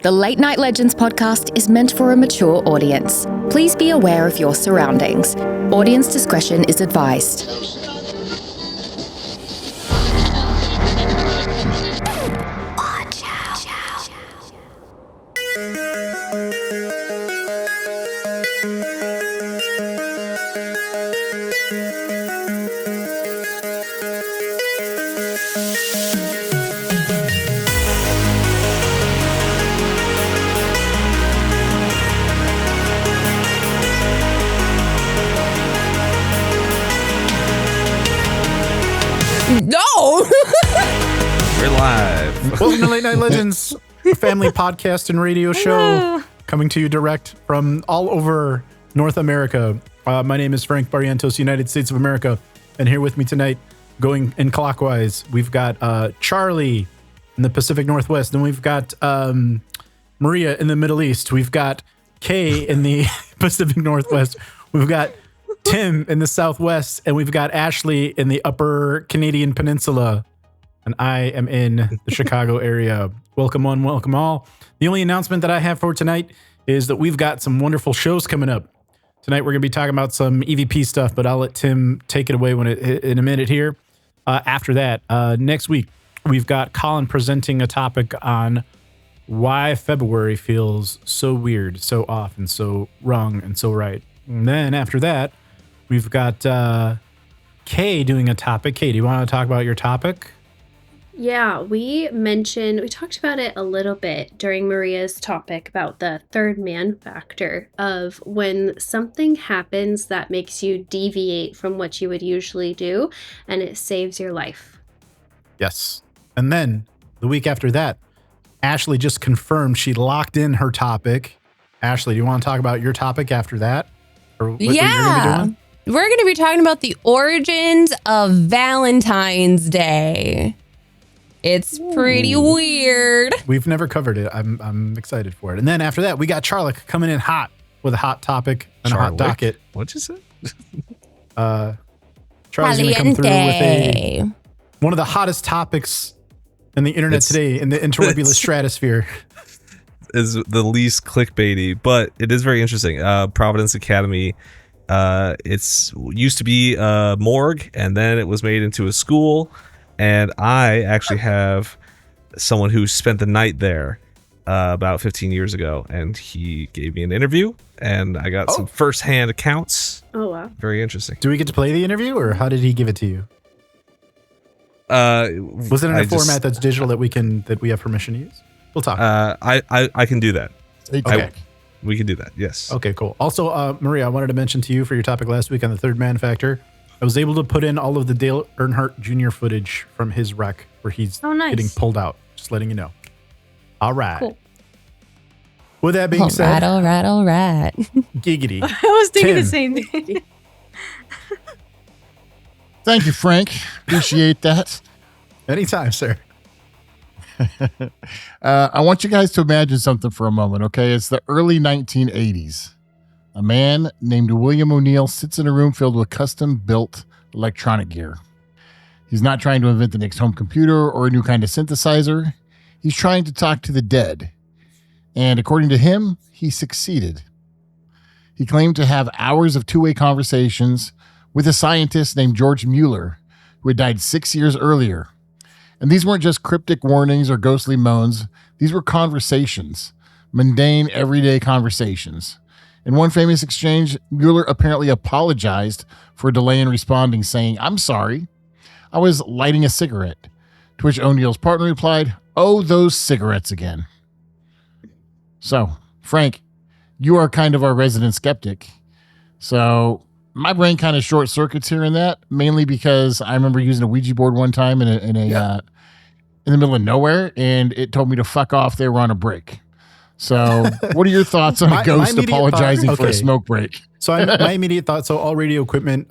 The Late Night Legends podcast is meant for a mature audience. Please be aware of your surroundings. Audience discretion is advised. Watch out. No! We're live. Welcome to Late Night Legends, a family podcast and radio show coming to you direct from all over North America. My name is Frank Barrientos, United States of America, and here with me tonight, going in clockwise, we've got Charlie in the Pacific Northwest, and we've got Maria in the Middle East. We've got Kay in the Pacific Northwest. We've got Tim in the Southwest, and we've got Ashley in the Upper Canadian Peninsula, and I am in the Chicago area. Welcome one, welcome all. The only announcement that I have for tonight is that we've got some wonderful shows coming up. Tonight we're going to be talking about some EVP stuff, but I'll let Tim take it away in a minute here. After that, next week, we've got Colin presenting a topic on why February feels so weird, so off, and so wrong, and so right. And then after that, we've got Kay doing a topic. Kay, do you want to talk about your topic? Yeah, we talked about it a little bit during Maria's topic about the third man factor of when something happens that makes you deviate from what you would usually do and it saves your life. Yes. And then the week after that, Ashley just confirmed she locked in her topic. Ashley, do you want to talk about your topic after that? Or what you're going to be doing? We're going to be talking about the origins of Valentine's Day. It's pretty weird. We've never covered it. I'm excited for it. And then after that, we got Charlie coming in hot with a hot topic and a hot docket. What'd you say? Charlie's going to come through with one of the hottest topics in the internet today in the interwebulous stratosphere. Is the least clickbaity, but it is very interesting. Providence Academy. It's used to be a morgue, and then it was made into a school. And I actually have someone who spent the night there about 15 years ago, and he gave me an interview, and I got some firsthand accounts. Oh, wow. Very interesting. Do we get to play the interview, or how did he give it to you? Was it in a format that's digital that we have permission to use? We'll talk. I can do that. Okay. We can do that. Yes. Okay, cool. Also, Maria, I wanted to mention to you for your topic last week on the third man factor, I was able to put in all of the Dale Earnhardt Jr. footage from his wreck where he's getting pulled out. Just letting you know. All right. Cool. With that being said. All right. Giggity. I was thinking the same thing. Thank you, Frank. Appreciate that. Anytime, sir. I want you guys to imagine something for a moment, okay? It's the early 1980s. A man named William O'Neill sits in a room filled with custom-built electronic gear. He's not trying to invent the next home computer or a new kind of synthesizer. He's trying to talk to the dead. And according to him, he succeeded. He claimed to have hours of two-way conversations with a scientist named George Mueller, who had died 6 years earlier. And these weren't just cryptic warnings or ghostly moans. These were conversations, mundane, everyday conversations. In one famous exchange, Mueller apparently apologized for a delay in responding, saying, "I'm sorry, I was lighting a cigarette." To which O'Neill's partner replied, "Oh, those cigarettes again." So, Frank, you are kind of our resident skeptic. So my brain kind of short circuits here in that, mainly because I remember using a Ouija board one time in the middle of nowhere, and it told me to fuck off. They were on a break. So what are your thoughts on a ghost apologizing for a smoke break? So my immediate thought, so all radio equipment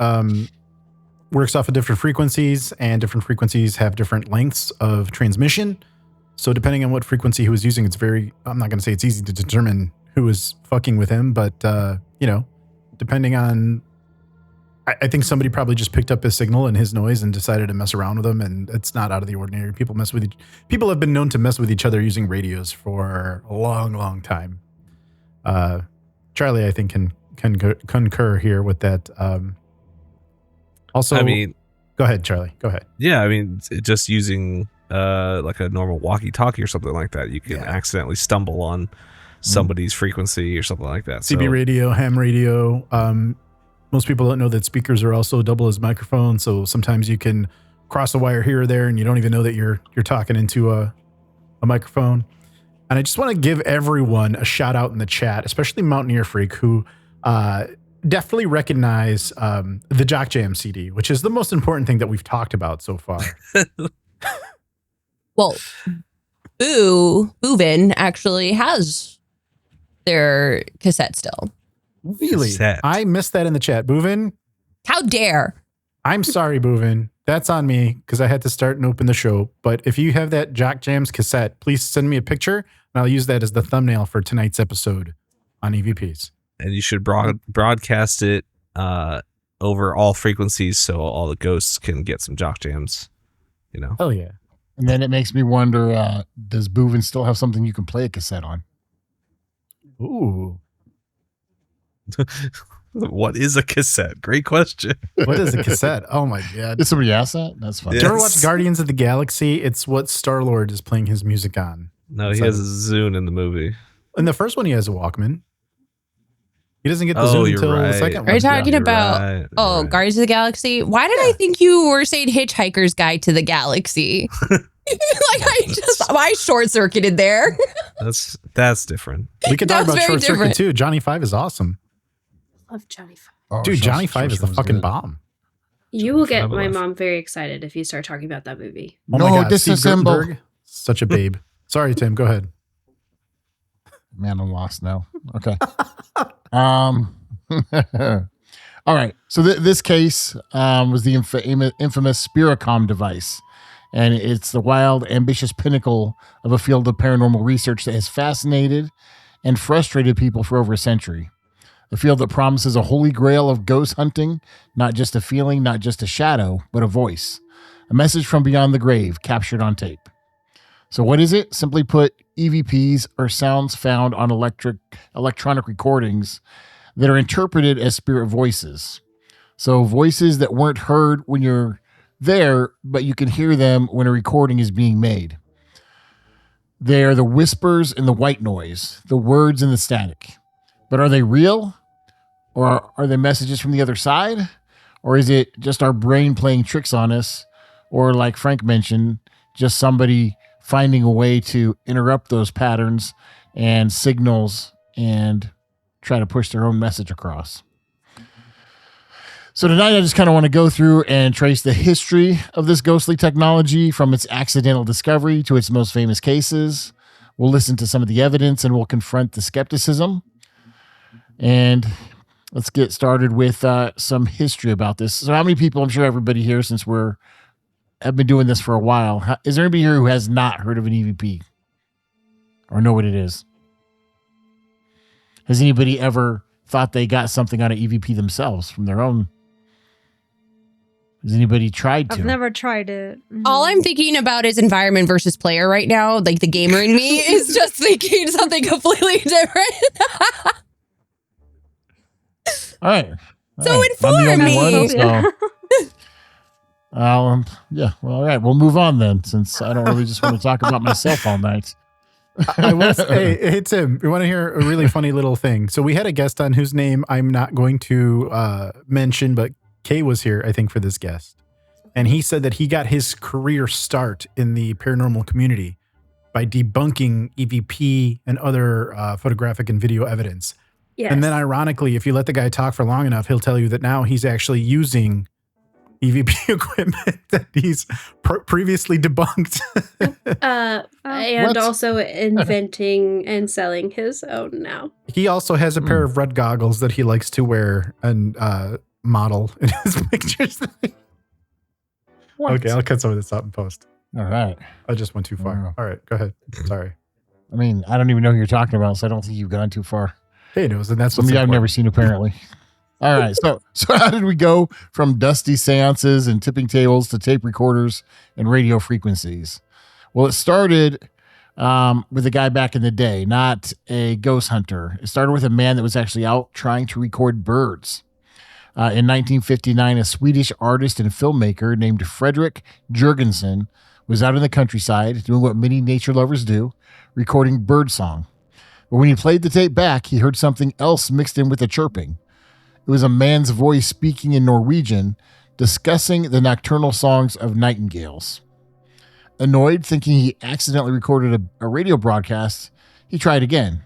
works off of different frequencies, and different frequencies have different lengths of transmission. So depending on what frequency he was using, I'm not going to say it's easy to determine who was fucking with him, but, depending on, I think somebody probably just picked up his signal and his noise and decided to mess around with them, and it's not out of the ordinary. People have been known to mess with each other using radios for a long, long time. Charlie, I think, can concur here with that. Also, I mean, go ahead, Charlie. Go ahead. Yeah, I mean, just using like a normal walkie-talkie or something like that, you can accidentally stumble on somebody's frequency or something like that. CB radio, ham radio. Most people don't know that speakers are also double as microphones, so sometimes you can cross a wire here or there, and you don't even know that you're talking into a microphone. And I just want to give everyone a shout out in the chat, especially Mountaineer Freak, who definitely recognize the Jock Jam CD, which is the most important thing that we've talked about so far. Well, Boovin actually has their cassette still. Really? Cassette. I missed that in the chat. Boovin, How dare? I'm sorry, Boovin. That's on me because I had to start and open the show. But if you have that Jock Jams cassette, please send me a picture, and I'll use that as the thumbnail for tonight's episode on EVPs. And you should broadcast it over all frequencies so all the ghosts can get some jock jams. You know? Hell yeah. And then it makes me wonder, does Boovin still have something you can play a cassette on? Ooh. What is a cassette? Great question. What is a cassette? Oh my God. Did somebody ask that? That's funny. Did you ever watch Guardians of the Galaxy? It's what Star-Lord is playing his music on. No, he has a Zune in the movie. In the first one, he has a Walkman. He doesn't get the Zune until the second one. Are you talking You're about right, Guardians of the Galaxy? Why did I think you were saying Hitchhiker's Guide to the Galaxy? I short circuited there. That's different. We could talk That's about very Short Circuit different. too. Johnny Five is awesome. Love Johnny Five. Oh, Dude, Johnny Five Short is the Circuit's fucking good. bomb. You will get Five my alive. mom very excited if you start talking about that movie. Oh No, my God, Steve disassemble. Guttenberg, such a babe. Sorry, Tim. Go ahead. Man, I'm lost now. Okay. All right. So this case was the infamous Spiricom device. And it's the wild, ambitious pinnacle of a field of paranormal research that has fascinated and frustrated people for over a century. A field that promises a holy grail of ghost hunting, not just a feeling, not just a shadow, but a voice. A message from beyond the grave captured on tape. So what is it? Simply put, EVPs are sounds found on electronic recordings that are interpreted as spirit voices. So voices that weren't heard when you're there, but you can hear them when a recording is being made. They are the whispers and the white noise, the words and the static. But are they real? Or are they messages from the other side? Or is it just our brain playing tricks on us? Or like Frank mentioned, just somebody finding a way to interrupt those patterns and signals and try to push their own message across. So tonight I just kind of want to go through and trace the history of this ghostly technology from its accidental discovery to its most famous cases. We'll listen to some of the evidence and we'll confront the skepticism. And let's get started with some history about this. So how many people, I'm sure everybody here, since I've been doing this for a while, is there anybody here who has not heard of an EVP or know what it is? Has anybody ever thought they got something on an EVP themselves from their own? Has anybody tried to? I've never tried it. All I'm thinking about is environment versus player right now. Like the gamer in me is just thinking something completely different. All right. So inform I'm the me. only one, so. Yeah. Well, all right. We'll move on then, since I don't really just want to talk about myself all night. I will say, hey, Tim, you want to hear a really funny little thing? So we had a guest on whose name I'm not going to mention, but Kay was here, I think, for this guest. And he said that he got his career start in the paranormal community by debunking EVP and other photographic and video evidence. Yes. And then ironically, if you let the guy talk for long enough, he'll tell you that now he's actually using EVP equipment that he's previously debunked. And What? also inventing and selling his own now. He also has a pair of red goggles that he likes to wear and model in his pictures. What? Okay, I'll cut some of this out and post. All right. I just went too far. Wow. All right, go ahead. Sorry. I mean, I don't even know who you're talking about, so I don't think you've gone too far. Hey, knows, and that's Somebody what's I've never seen, apparently. All right. So how did we go from dusty seances and tipping tables to tape recorders and radio frequencies? Well, it started with a guy back in the day, not a ghost hunter. It started with a man that was actually out trying to record birds. In 1959, a Swedish artist and filmmaker named Fredrik Jurgensen was out in the countryside doing what many nature lovers do, recording birdsong. But when he played the tape back, he heard something else mixed in with the chirping. It was a man's voice speaking in Norwegian, discussing the nocturnal songs of nightingales. Annoyed, thinking he accidentally recorded a radio broadcast, he tried again.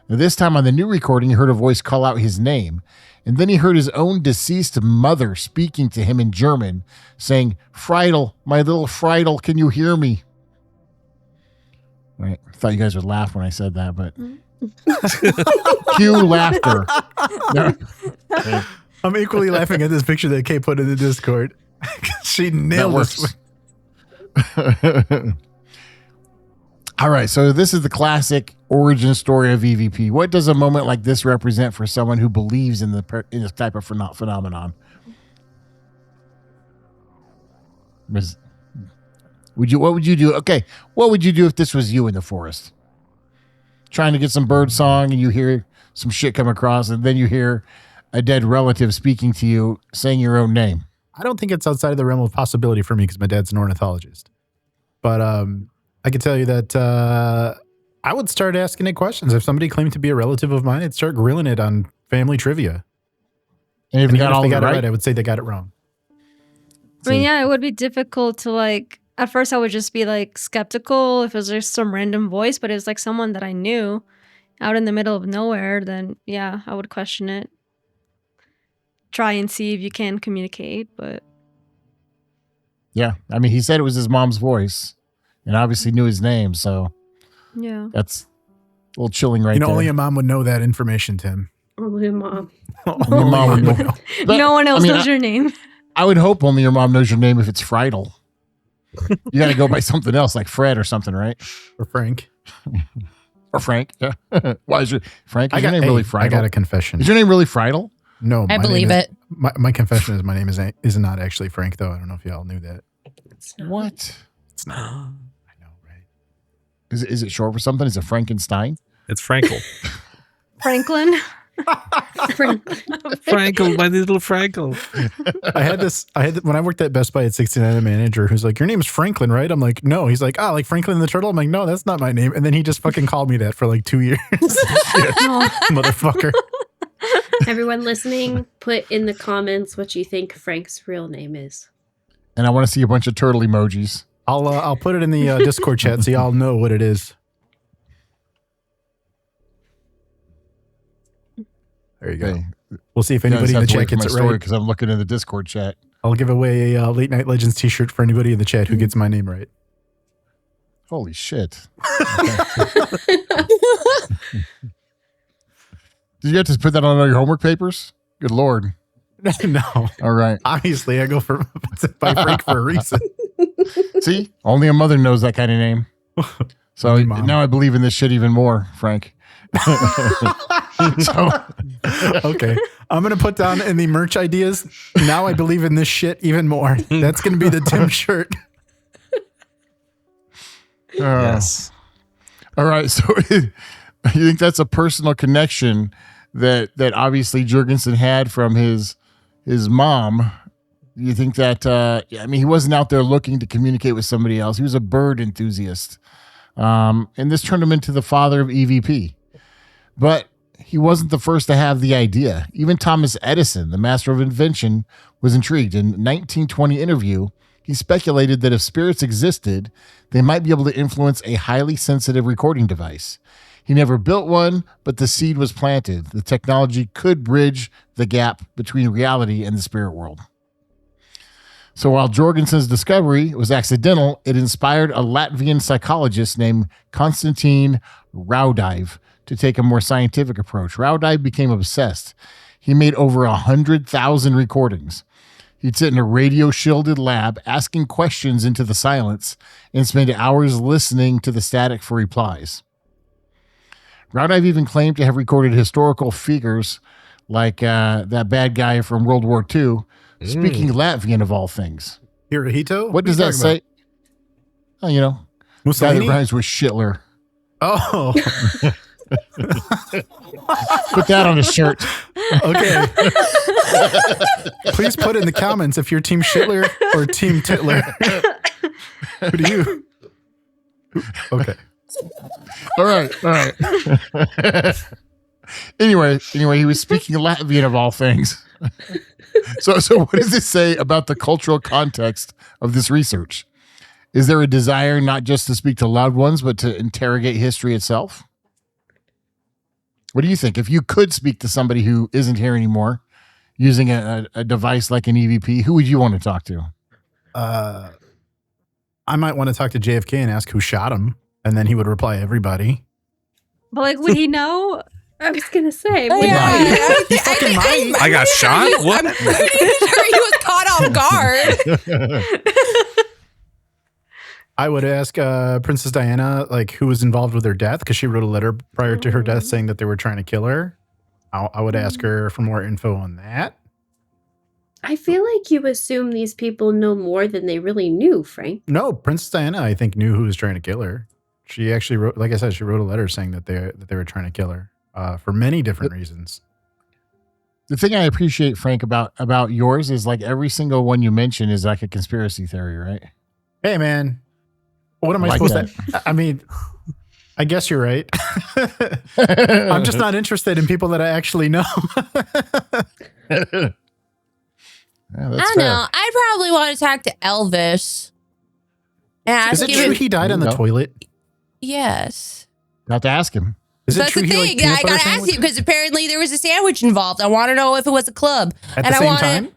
Now, this time on the new recording, he heard a voice call out his name, and then he heard his own deceased mother speaking to him in German, saying, "Friedel, my little Friedel, can you hear me?" Right. I thought you guys would laugh when I said that, but cue laughter. No. I'm equally laughing at this picture that Kay put in the Discord. She nailed this. All right, so this is the classic origin story of EVP. What does a moment like this represent for someone who believes in this type of phenomenon? What would you do? Okay, what would you do if this was you in the forest? Trying to get some bird song and you hear some shit come across and then you hear a dead relative speaking to you saying your own name. I don't think it's outside of the realm of possibility for me because my dad's an ornithologist. But I can tell you that I would start asking it questions. If somebody claimed to be a relative of mine, I'd start grilling it on family trivia. And if they got it right, I would say they got it wrong. I mean, yeah, it would be difficult to like, at first I would just be like skeptical if it was just some random voice, but it was like someone that I knew out in the middle of nowhere, then yeah, I would question it. Try and see if you can communicate, but. Yeah, I mean, he said it was his mom's voice and obviously knew his name, so yeah, that's a little chilling right there. Only a mom would know that information, Tim. Only a mom. Only your mom would know. But, no one else knows your name. I would hope only your mom knows your name if it's Friedel. You got to go by something else like Fred or something, right? Or Frank. Or Frank, yeah. Why is your Frank? Is your name really Friedel? I got a confession. Is your name really Friedel? No, I believe it. My confession is my name is not actually Frank, though. I don't know if y'all knew that. What? It's not. I know, right? Is it short for something? Is it Frankenstein? It's Frankel. Franklin. Frankel, my little Frankel. When I worked at Best Buy at 69, a manager who's like, "Your name's Franklin, right?" I'm like, "No." He's like, "Oh, like Franklin the Turtle?" I'm like, "No, that's not my name." And then he just fucking called me that for like 2 years. Motherfucker. Everyone listening, put in the comments what you think Frank's real name is. And I want to see a bunch of turtle emojis. I'll put it in the Discord chat so y'all know what it is. There you go. Okay. We'll see if anybody in the chat gets it right. Because I'm looking in the Discord chat. I'll give away a Late Night Legends t-shirt for anybody in the chat who gets my name right. Holy shit. Did you have to put that on all your homework papers? Good Lord. No. All right. Obviously, I go by Frank for a reason. See? Only a mother knows that kind of name. So now I believe in this shit even more, Frank. Okay. I'm going to put down in the merch ideas. Now I believe in this shit even more. That's going to be the Tim shirt. Yes. All right. So you think that's a personal connection that obviously Jurgensen had from his mom? You think that, I mean, he wasn't out there looking to communicate with somebody else. He was a bird enthusiast. And this turned him into the father of EVP. But he wasn't the first to have the idea. Even Thomas Edison, the master of invention, was intrigued. In a 1920 interview, he speculated that if spirits existed, they might be able to influence a highly sensitive recording device. He never built one, but the seed was planted. The technology could bridge the gap between reality and the spirit world. So while Jorgensen's discovery was accidental, it inspired a Latvian psychologist named Konstantin Raudive to take a more scientific approach. Raudive became obsessed. He made over 100,000 recordings. He'd sit in a radio-shielded lab asking questions into the silence and spend hours listening to the static for replies. Raudive even claimed to have recorded historical figures like that bad guy from World War II, speaking Latvian of all things. Hirohito? What does that say? Oh, you know, guy that Mussolini? rhymes with Shitler. Oh, Put that on a shirt. okay. Please put in the comments if you're Team Shitler or Team Titler. Who do you? Okay. All right. Anyway, he was speaking Latvian of all things. So what does it say about the cultural context of this research? Is there a desire not just to speak to loved ones, but to interrogate history itself? What do you think? If you could speak to somebody who isn't here anymore using a device like an EVP, who would you want to talk to? I might want to talk to JFK and ask who shot him, and then he would reply, everybody. But like, would he know? I was gonna say, Yeah, I got shot? What? I'm pretty sure he was caught off guard. I would ask Princess Diana, like, who was involved with her death, because she wrote a letter prior to her death saying that they were trying to kill her. I would ask her for more info on that. I feel like you assume these people know more than they really knew, Frank. No, Princess Diana, I think, knew who was trying to kill her. She actually wrote, like I said, she wrote a letter saying that they were trying to kill her for many different reasons. The thing I appreciate, Frank, about yours is like every single one you mention is like a conspiracy theory, right? Hey, man, what am I Like supposed to? I mean, I guess you're right. I'm just not interested in people that I actually know. Yeah, I that's don't fair. know. I'd probably want to talk to Elvis. And ask Is it him true if- he died on the No. toilet? Yes. Got to ask him. Is it That's true the he thing. liked peanut I butter gotta ask sandwich? you because apparently there was a sandwich involved. I want to know if it was a club. At and the I same wanna- time?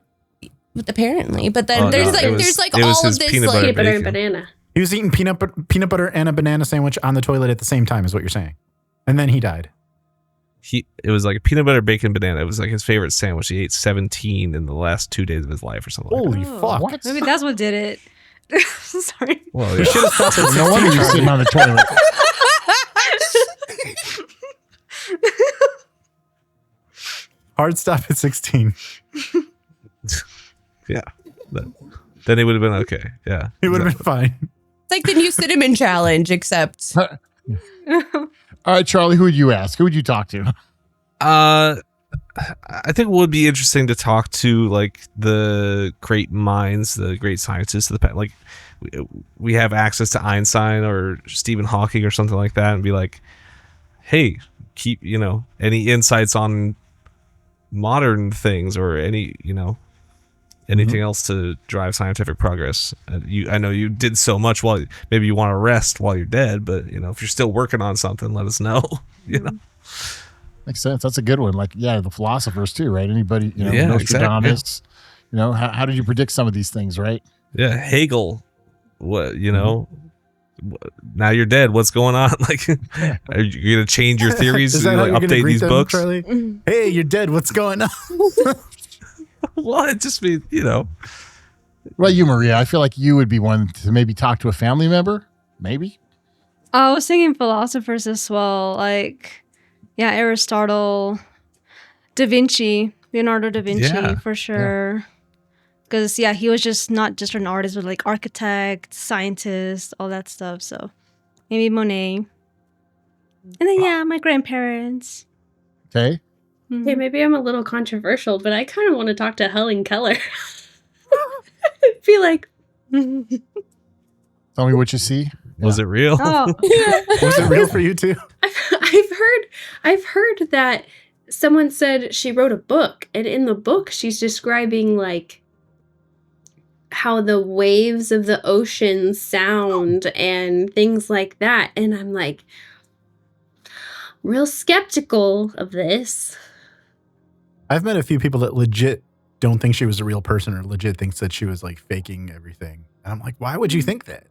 Apparently, but then Oh, there's no, like it was- there's like it was all of his this peanut like butter Peanut butter and bacon. banana. He was eating peanut butter and a banana sandwich on the toilet at the same time, is what you're saying. And then he died. It was like a peanut butter bacon banana. It was like his favorite sandwich. He ate 17 in the last 2 days of his life or something. Like Holy Oh. fuck. What? Maybe that's what did it. Sorry. that. Well, We yeah. should have stopped at No wonder you're sitting on the toilet. Hard stop at 16. Yeah. Then it would have been okay. Yeah. It would have been fine. it's like the new cinnamon challenge, except All right, Charlie, who would you ask? Who would you talk to? I think it would be interesting to talk to like the great minds, the great scientists of the past. Like we have access to Einstein or Stephen Hawking or something like that, and be like, hey, keep any insights on modern things or anything else to drive scientific progress. I know you did so much while maybe you want to rest while you're dead, but if you're still working on something, let us know. Makes sense. That's a good one. Like, yeah, the philosophers too, right? Anybody, Yeah, Nostradamus. How did you predict some of these things, right? Yeah, Hegel. What now you're dead. What's going on? Like, are you gonna change your theories? Is to that how like you're gonna update greet these them, books? Charlie? Hey, you're dead. What's going on? Well, it just means What about you, Maria? I feel like you would be one to maybe talk to a family member. Maybe. I was thinking philosophers as well. Like, yeah, Aristotle, Leonardo da Vinci, Yeah, for sure. Because, he was just not just an artist, but like architect, scientist, all that stuff. So maybe Monet. And then, my grandparents. Okay. Mhm. Okay, maybe I'm a little controversial, but I kind of want to talk to Helen Keller. I feel like Tell me what you see. was it real? Oh, Was it real for you too? I've heard that someone said she wrote a book, and in the book she's describing like how the waves of the ocean sound and things like that, and I'm like real skeptical of this. I've met a few people that legit don't think she was a real person or legit thinks that she was like faking everything. And I'm like, why would you think that?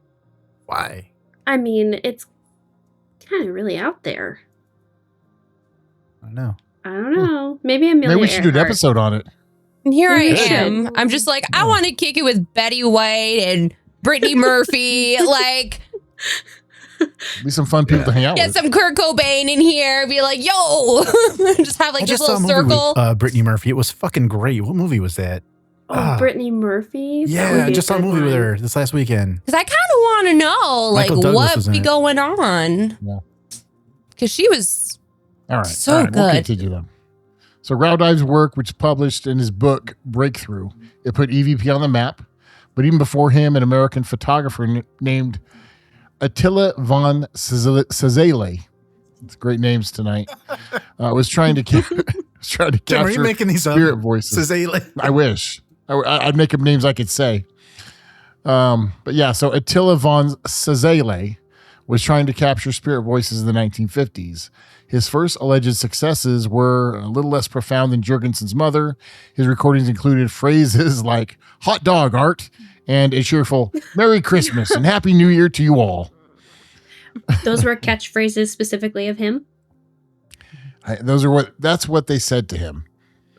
Why? I mean, it's kind of really out there. I don't know. I don't know. Maybe Amelia Maybe we should do an Earhart. episode on it. and here I We should. am. I'm just like I want to kick it with Betty White and Brittany Murphy. Like Be some fun people to hang out Get with. some Kurt Cobain in here. Be like, yo, just have like I this just saw little a movie circle. with Brittany Murphy. It was fucking great. What movie was that? Oh, Brittany Murphy? That would Yeah, I be just saw a good movie with one. her this last weekend. Because I kind of want to know, like, Michael Douglas what was in be it. going on. Yeah. Because she was All right. so all right, We'll good. continue them. So Raudive's work, which is published in his book Breakthrough, it put EVP on the map. But even before him, an American photographer named Attila von Székely, it's great names tonight, was trying to Tim, are capture you making these up? spirit voices. I wish. I'd make up names I could say. But yeah, so Attila von Székely was trying to capture spirit voices in the 1950s. His first alleged successes were a little less profound than Jurgensen's mother. His recordings included phrases like hot dog art and a cheerful Merry Christmas and Happy New Year to you all. Those were catchphrases specifically of him? That's what they said to him.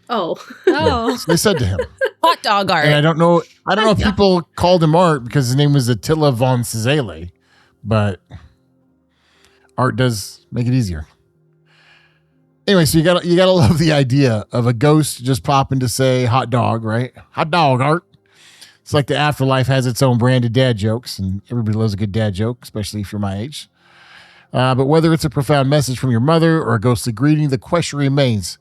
Oh. Oh. They said to him. Hot dog art. And I don't know if people called him Art because his name was Attila von Székely, but Art does make it easier. Anyway, so you gotta love the idea of a ghost just popping to say hot dog, right? Hot dog, Art. It's like the afterlife has its own brand of dad jokes, and everybody loves a good dad joke, especially if you're my age. But whether it's a profound message from your mother or a ghostly greeting, the question remains,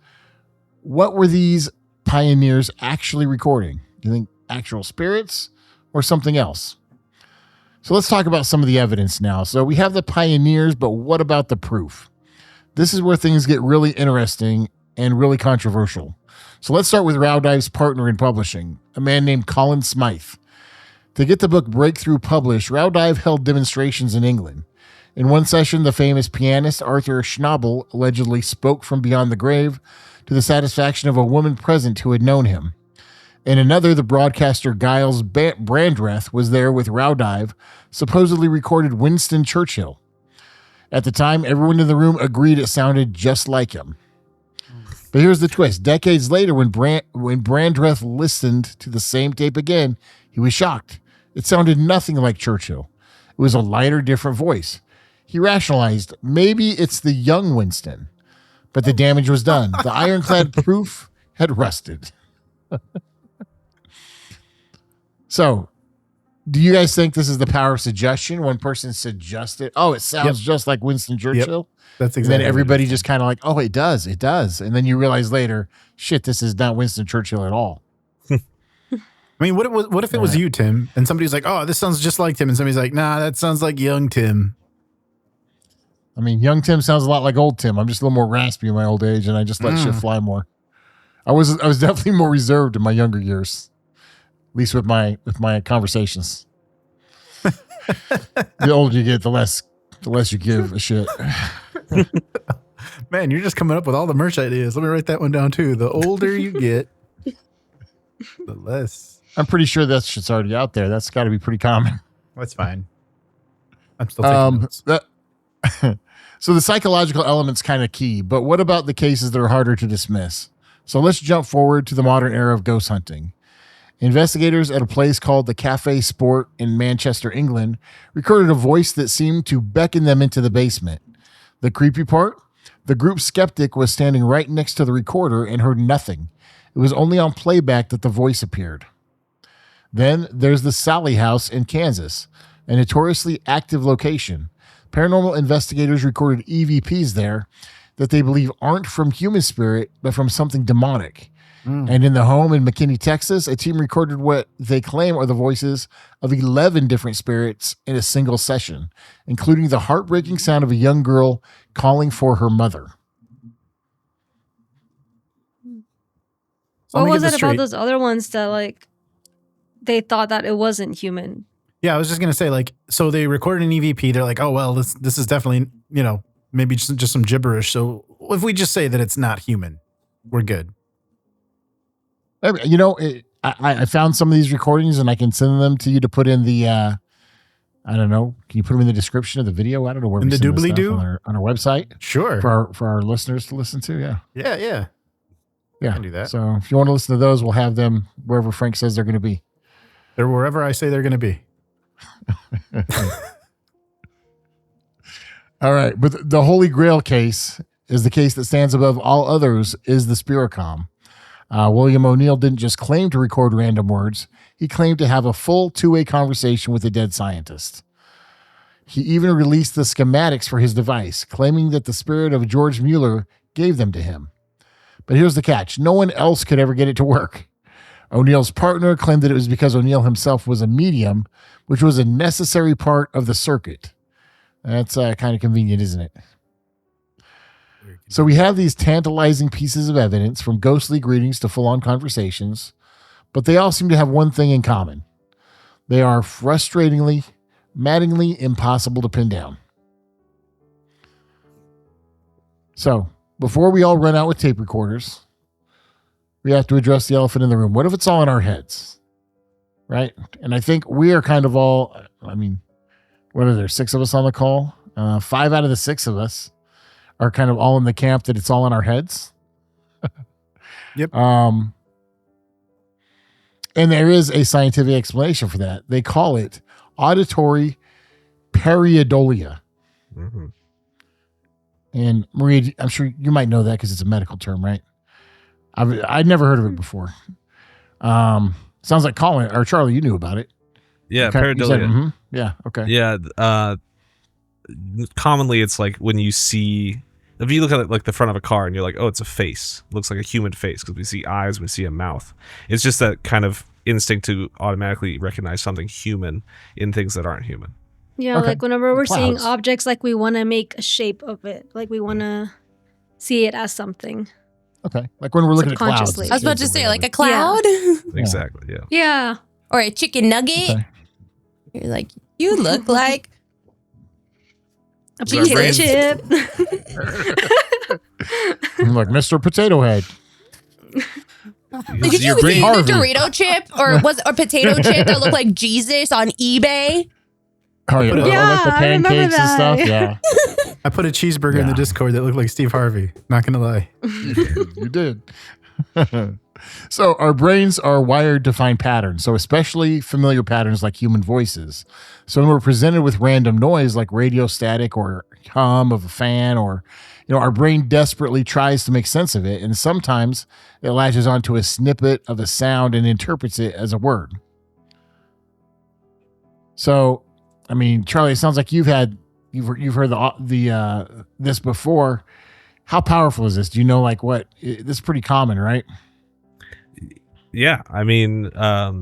what were these pioneers actually recording? Do you think actual spirits or something else? So let's talk about some of the evidence now. So we have the pioneers, but what about the proof? This is where things get really interesting and really controversial. So let's start with Raudive's partner in publishing, a man named Colin Smythe. To get the book Breakthrough published, Raudive held demonstrations in England. In one session, the famous pianist Arthur Schnabel allegedly spoke from beyond the grave to the satisfaction of a woman present who had known him. In another, the broadcaster Giles Brandreth was there with Raudive, supposedly recorded Winston Churchill. At the time, everyone in the room agreed it sounded just like him. But here's the twist. Decades later, when Brandreth listened to the same tape again, he was shocked. It sounded nothing like Churchill. It was a lighter, different voice. He rationalized, maybe it's the young Winston. But the damage was done. The ironclad proof had rusted. So, do you guys think this is the power of suggestion? One person suggested, oh, it sounds just like Winston Churchill. That's exactly. And then everybody just kind of like, oh, it does. And then you realize later, shit, this is not Winston Churchill at all. I mean, what if it was you, Tim, and somebody's like, oh, this sounds just like Tim, and somebody's like, nah, that sounds like young Tim. I mean, young Tim sounds a lot like old Tim. I'm just a little more raspy in my old age, and I just let shit fly more. I was definitely more reserved in my younger years, at least with my conversations. The older you get, the less you give a shit. Man, you're just coming up with all the merch ideas. Let me write that one down too. The older you get, the less. I'm pretty sure that shit's already out there. That's got to be pretty common. That's fine. I'm still taking notes. So the psychological element's kind of key, but what about the cases that are harder to dismiss? So let's jump forward to the modern era of ghost hunting. Investigators at a place called the Cafe Sport in Manchester, England, recorded a voice that seemed to beckon them into the basement. The creepy part? The group skeptic was standing right next to the recorder and heard nothing. It was only on playback that the voice appeared. Then there's the Sally House in Kansas, a notoriously active location. Paranormal investigators recorded EVPs there that they believe aren't from human spirit, but from something demonic. And in the home in McKinney, Texas, a team recorded what they claim are the voices of 11 different spirits in a single session, including the heartbreaking sound of a young girl calling for her mother. What was it about those other ones that, like, they thought that it wasn't human? Yeah, I was just going to say, like, so they recorded an EVP. They're like, oh, well, this is definitely, maybe just some gibberish. So if we just say that it's not human, we're good. I found some of these recordings and I can send them to you to put in the, I don't know. Can you put them in the description of the video? I don't know where in we the send this stuff doobly-doo on our website. Sure. For our listeners to listen to. Yeah. Yeah. I can do that. So if you want to listen to those, we'll have them wherever Frank says they're going to be. They're wherever I say they're going to be. All right. But the Holy Grail case is the case that stands above all others is the Spiricom. William O'Neill didn't just claim to record random words. He claimed to have a full two-way conversation with a dead scientist. He even released the schematics for his device, claiming that the spirit of George Mueller gave them to him. But here's the catch. No one else could ever get it to work. O'Neill's partner claimed that it was because O'Neill himself was a medium, which was a necessary part of the circuit. That's kind of convenient, isn't it? So we have these tantalizing pieces of evidence, from ghostly greetings to full-on conversations, but they all seem to have one thing in common. They are frustratingly, maddeningly impossible to pin down. So, before we all run out with tape recorders, we have to address the elephant in the room. What if it's all in our heads? Right? And I think we are kind of all, I mean, what are there, 6 of us on the call? 5 out of the 6 of us are kind of all in the camp that it's all in our heads. Yep. And there is a scientific explanation for that. They call it auditory pareidolia. Mm-hmm. And Maria, I'm sure you might know that because it's a medical term, right? I'd never heard of it before. Sounds like Colin or Charlie, you knew about it. Yeah, Okay, you pareidolia. said, mhm. Yeah, okay. Yeah, commonly it's like when you see, if you look at it like the front of a car and you're like, oh, it's a face. It looks like a human face because we see eyes, we see a mouth. It's just that kind of instinct to automatically recognize something human in things that aren't human. Yeah, Okay. like whenever we're seeing Clouds. objects, like we want to make a shape of it. Like we want to see it as something. Okay. Like when we're looking at clouds. Subconsciously. I was about to say, like a cloud Exactly, yeah. Yeah. or a chicken nugget. Okay. You're like, you look like A So our potato brains- chip. I'm like Mr. Potato Head. Did you Your see brain- the Harvey. Dorito chip or potato chip that looked like Jesus on eBay? Oh, yeah. Yeah, Oh, like the I remember pancakes and that. stuff. Yeah. I put a cheeseburger in the Yeah. Discord that looked like Steve Harvey. Not gonna lie. You did. So our brains are wired to find patterns, so especially familiar patterns like human voices. So when we're presented with random noise like radio static or hum of a fan, or our brain desperately tries to make sense of it, and sometimes it latches onto a snippet of a sound and interprets it as a word. So, I mean, Charlie, it sounds like you've heard the this before. How powerful is this? Do you know, like, what? This is pretty common, right? Yeah, I mean, I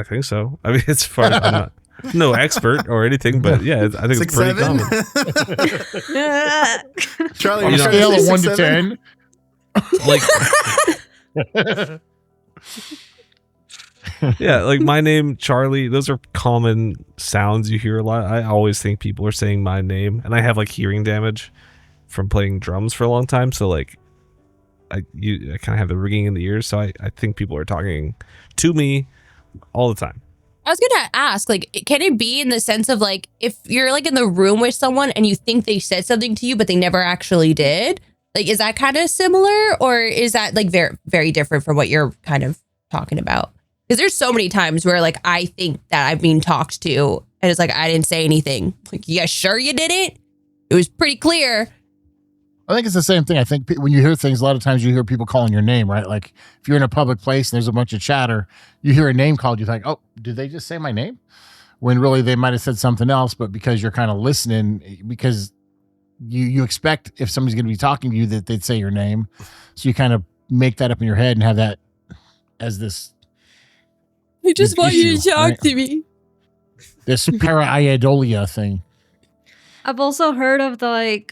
think so. I mean, it's fun. I'm not no expert or anything, but yeah, I think it's pretty 6'7"? common. Charlie, On a you're trying scale to of say 1 to 6'7"? 10. Like, yeah, like my name, Charlie. Those are common sounds you hear a lot. I always think people are saying my name, and I have like hearing damage from playing drums for a long time. So like, I kind of have the ringing in the ears. So I think people are talking to me all the time. I was gonna ask, like, can it be in the sense of like if you're like in the room with someone and you think they said something to you but they never actually did? Like, is that kind of similar, or is that like very, very different from what you're kind of talking about? Because there's so many times where like I think that I'm being talked to and it's like I didn't say anything. Like, yeah, sure you didn't. It was pretty clear. I think it's the same thing. I think when you hear things, a lot of times you hear people calling your name, right? Like if you're in a public place and there's a bunch of chatter, you hear a name called, you think, oh, did they just say my name? When really they might have said something else, but because you're kind of listening, because you expect if somebody's going to be talking to you that they'd say your name. So you kind of make that up in your head and have that as this. I just want you to talk to me. This pareidolia thing. I've also heard of the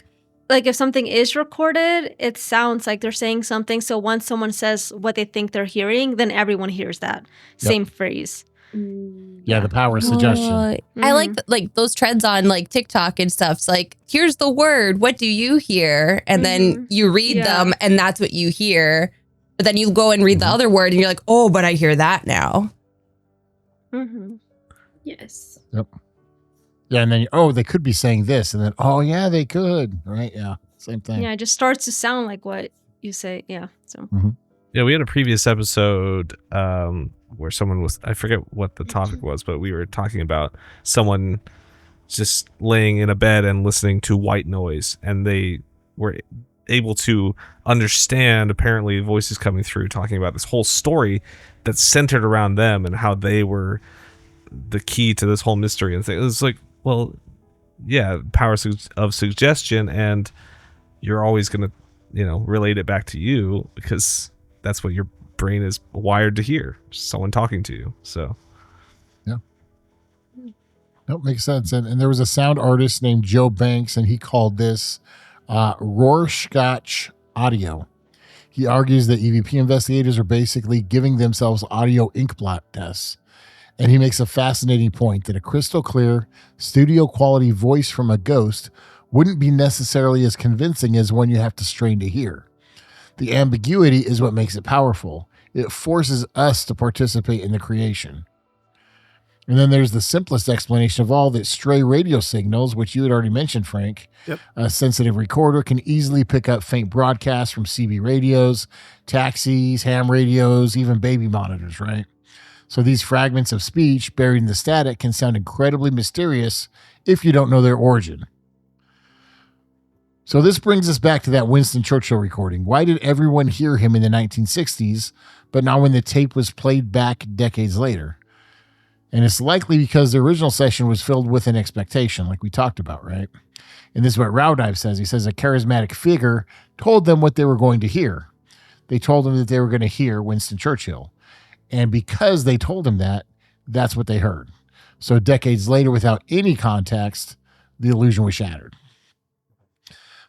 like if something is recorded, it sounds like they're saying something. So once someone says what they think they're hearing, then everyone hears that same phrase. Yeah, the power of suggestion. I like those trends on like TikTok and stuff. It's like, here's the word. What do you hear? And then you read them and that's what you hear. But then you go and read the other word and you're like, oh, but I hear that now. Mm-hmm. Yes. Yep. Yeah, and then they could be saying this, and then yeah, they could, right? Yeah, same thing. Yeah, it just starts to sound like what you say. Yeah. So Yeah, we had a previous episode where someone was, I forget what the topic was, but we were talking about someone just laying in a bed and listening to white noise, and they were able to understand apparently voices coming through talking about this whole story that's centered around them and how they were the key to this whole mystery and thing. It was like, well, yeah, power of suggestion, and you're always going to, relate it back to you because that's what your brain is wired to hear, someone talking to you. So yeah, nope, makes sense. And there was a sound artist named Joe Banks, and he called this Rorschach audio. He argues that EVP investigators are basically giving themselves audio inkblot tests. And he makes a fascinating point that a crystal clear, studio quality voice from a ghost wouldn't be necessarily as convincing as one you have to strain to hear. The ambiguity is what makes it powerful. It forces us to participate in the creation. And then there's the simplest explanation of all, that stray radio signals, which you had already mentioned, Frank. Yep. A sensitive recorder can easily pick up faint broadcasts from CB radios, taxis, ham radios, even baby monitors, right? So these fragments of speech buried in the static can sound incredibly mysterious if you don't know their origin. So this brings us back to that Winston Churchill recording. Why did everyone hear him in the 1960s, but not when the tape was played back decades later? And it's likely because the original session was filled with an expectation, like we talked about, right? And this is what Rowdive says. He says a charismatic figure told them what they were going to hear. They told them that they were going to hear Winston Churchill. And because they told him that, that's what they heard. So decades later, without any context, the illusion was shattered.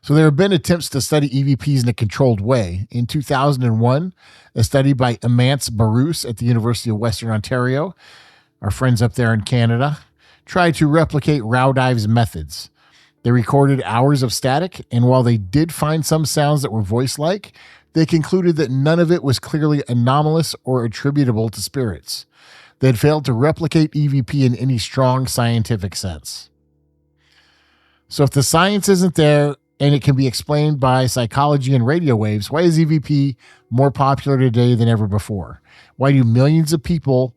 So there have been attempts to study EVPs in a controlled way. In 2001, a study by Amance Barousse at the University of Western Ontario, our friends up there in Canada, tried to replicate Rowdive's methods. They recorded hours of static, and while they did find some sounds that were voice-like, they concluded that none of it was clearly anomalous or attributable to spirits. They had failed to replicate EVP in any strong scientific sense. So if the science isn't there, and it can be explained by psychology and radio waves, why is EVP more popular today than ever before? Why do millions of people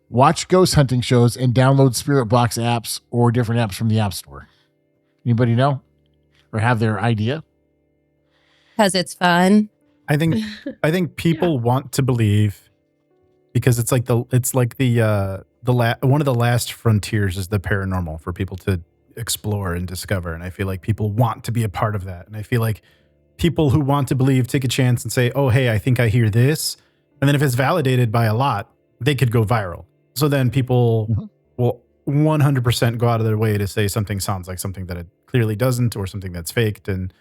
watch ghost hunting shows and download Spirit Box apps or different apps from the App Store? Anybody know or have their idea? Because it's fun. I think people want to believe because it's like one of the last frontiers is the paranormal for people to explore and discover. And I feel like people want to be a part of that. And I feel like people who want to believe take a chance and say, oh, hey, I think I hear this. And then if it's validated by a lot, they could go viral. So then people will 100% go out of their way to say something sounds like something that it clearly doesn't, or something that's faked. And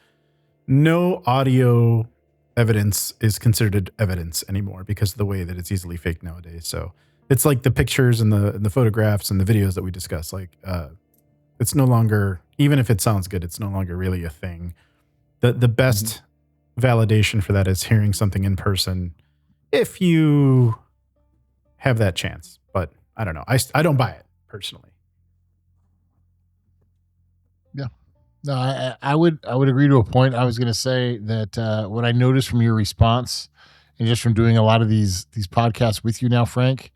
no audio evidence is considered evidence anymore because of the way that it's easily faked nowadays. So it's like the pictures and the photographs and the videos that we discuss. Like, it's no longer, even if it sounds good, it's no longer really a thing. The best validation for that is hearing something in person if you have that chance. But I don't know. I don't buy it personally. Yeah. No, I would agree to a point. I was going to say that what I noticed from your response and just from doing a lot of these podcasts with you now, Frank,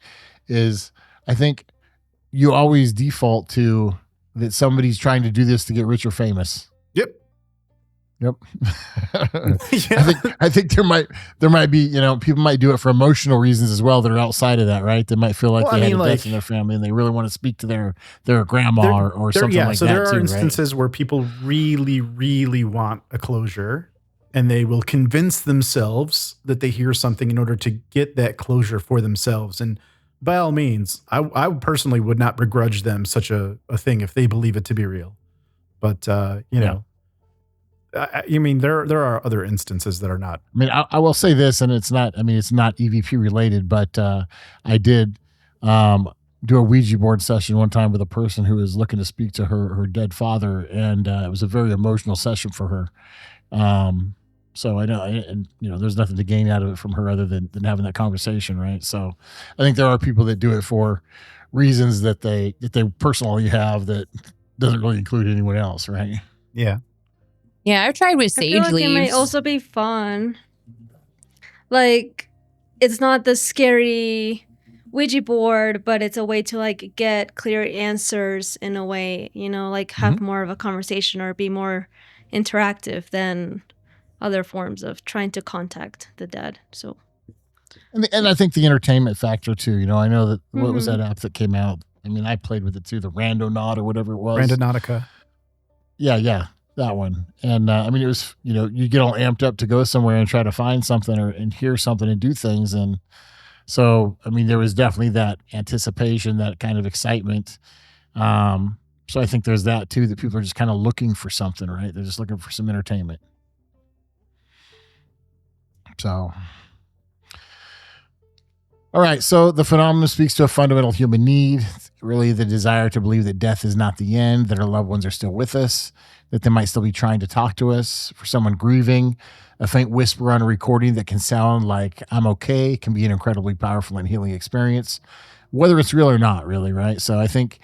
is I think you always default to that somebody's trying to do this to get rich or famous. Yep. Yeah. I think there might be, people might do it for emotional reasons as well that are outside of that, right? They might feel like they had a death in their family and they really want to speak to their grandma or something like that. So there are too, instances where people really, really want a closure, and they will convince themselves that they hear something in order to get that closure for themselves. And by all means, I personally would not begrudge them such a thing if they believe it to be real. But, I mean, there are other instances that are not. I mean, I will say this, and it's not EVP related, but I did do a Ouija board session one time with a person who was looking to speak to her dead father, and it was a very emotional session for her. So I know, and there's nothing to gain out of it from her other than having that conversation, right? So I think there are people that do it for reasons that they personally have that doesn't really include anyone else, right? Yeah. Yeah, I've tried with sage I feel like leaves. it might also be fun. Like, it's not the scary Ouija board, but it's a way to like get clear answers in a way, you know, like have more of a conversation or be more interactive than other forms of trying to contact the dead. So, and I think the entertainment factor too. You know, I know that what was that app that came out? I mean, I played with it too, the Randonaut or whatever it was. Randonautica. Yeah, that one. And I mean, it was, you know, you get all amped up to go somewhere and try to find something and hear something and do things. And so, I mean, there was definitely that anticipation, that kind of excitement. So I think there's that too, that people are just kind of looking for something, right? They're just looking for some entertainment. So, all right. So the phenomenon speaks to a fundamental human need, really the desire to believe that death is not the end, that our loved ones are still with us, that they might still be trying to talk to us. For someone grieving, a faint whisper on a recording that can sound like "I'm okay" can be an incredibly powerful and healing experience, whether it's real or not, really, right? So I think